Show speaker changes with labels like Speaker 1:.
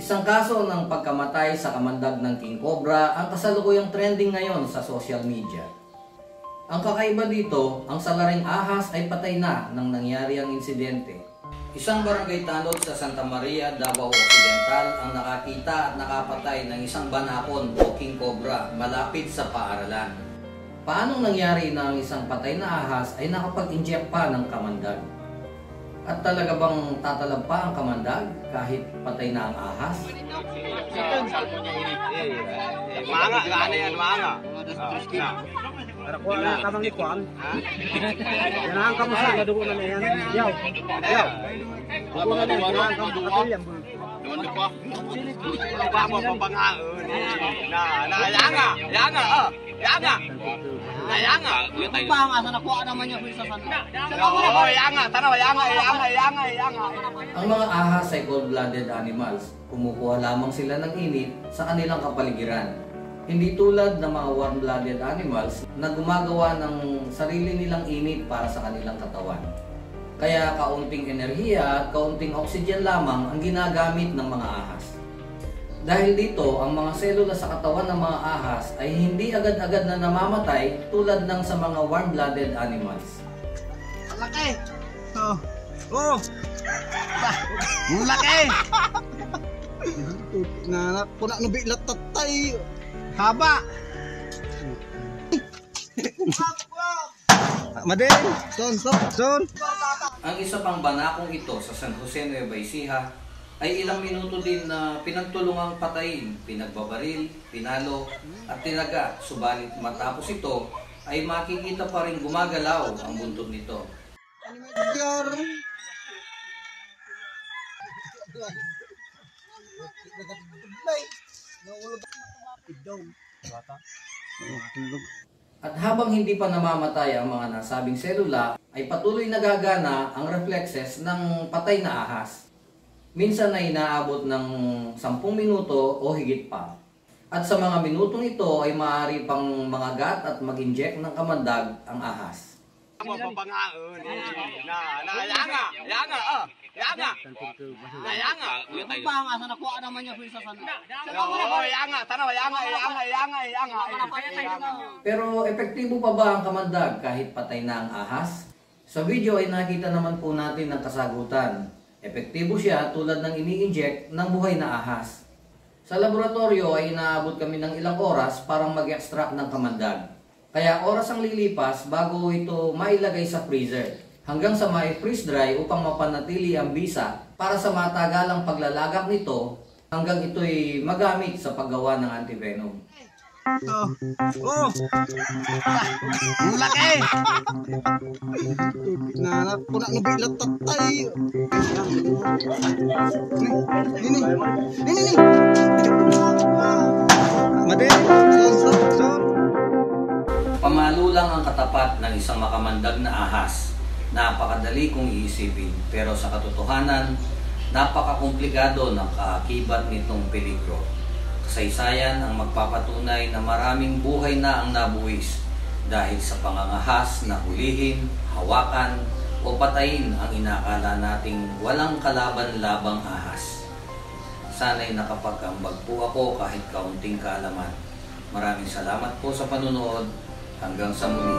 Speaker 1: Isang kaso ng pagkamatay sa kamandag ng king cobra ang kasalukuyang trending ngayon sa social media. Ang kakaiba dito, ang salaring ahas ay patay na nang nangyari ang insidente. Isang barangay tanod sa Santa Maria, Davao Occidental ang nakakita at nakapatay ng isang banakon o king cobra malapit sa paaralan. Paanong nangyari na ang isang patay na ahas ay nakapag-inject pa ng kamandag? At talaga bang tatalab pa ang kamandag kahit patay na ang ahas?
Speaker 2: Manga, gana yan, manga.
Speaker 3: Wala ka mang ikuan. Ganahan ka mo sa nadugo na yan. Yaw. Yaw. Wala ka na ganahan ka mo katulyan.
Speaker 2: Doon pa. Wala mo papangaon. Yanga, yanga, yanga. Yanga.
Speaker 3: Pangasan ako naman niya sa sana.
Speaker 2: Oh, yanga, tanaw, yanga, yanga, yanga, yanga.
Speaker 1: Ang mga ahas ay cold-blooded animals. Kumukuha lamang sila ng init sa kanilang kapaligiran. Hindi tulad ng mga warm-blooded animals na gumagawa ng sarili nilang init para sa kanilang katawan. Kaya kaunting enerhiya at kaunting oxygen lamang ang ginagamit ng mga ahas. Dahil dito, ang mga selula sa katawan ng mga ahas ay hindi agad-agad na namamatay tulad ng sa mga warm-blooded animals.
Speaker 3: Laki. Oh. Oh. Laki. Nanak ko na nabilat tatay. Haba. Madin. Son.
Speaker 1: Ang isa pang banakong ito sa San Jose, Nueva Ecija ay ilang minuto din na pinagtulungang patayin, pinagbabaril, pinalo at tinaga. Subalit matapos ito ay makikita pa rin gumagalaw ang buntod nito. At habang hindi pa namamatay ang mga nasabing selula, ay patuloy nagagana ang reflexes ng patay na ahas. Minsan ay inaabot ng 10 minuto o higit pa. At sa mga minutong ito ay maaari pang mangagat at mag-inject ng kamandag ang ahas.
Speaker 2: Papangaon. Yanga, yanga, yanga. Yanga.
Speaker 3: Pangasan ako naman niya sa sana.
Speaker 2: Oh, yanga, tanaw, yanga, yanga, yanga, yanga.
Speaker 1: Pero epektibo pa ba ang kamandag kahit patay na ang ahas? Sa video ay nakita naman po natin ang kasagutan. Epektibo siya tulad ng ini-inject ng buhay na ahas. Sa laboratorio ay inaabot kami ng ilang oras para mag-extract ng kamandag. Kaya oras ang lilipas bago ito mailagay sa freezer hanggang sa ma-freeze dry upang mapanatili ang bisa para sa matagalang paglalagak nito hanggang ito'y magamit sa paggawa ng antivenom.
Speaker 3: Oh. Laki. Nanak ko na nabilat tatay. Nini. Madin. Son.
Speaker 1: Pamalo lang ang katapat ng isang makamandag na ahas. Napakadali kung iisipin, pero sa katotohanan, napakakomplikado ng kaakibat nitong peligro. Kasaysayan ang magpapatunay na maraming buhay na ang nabuwis dahil sa pangangahas na hulihin, hawakan o patayin ang inakala nating walang kalaban-labang ahas. Sana'y nakapag-ambag po ako kahit kaunting kaalaman. Maraming salamat po sa panunood. Hanggang sa muli.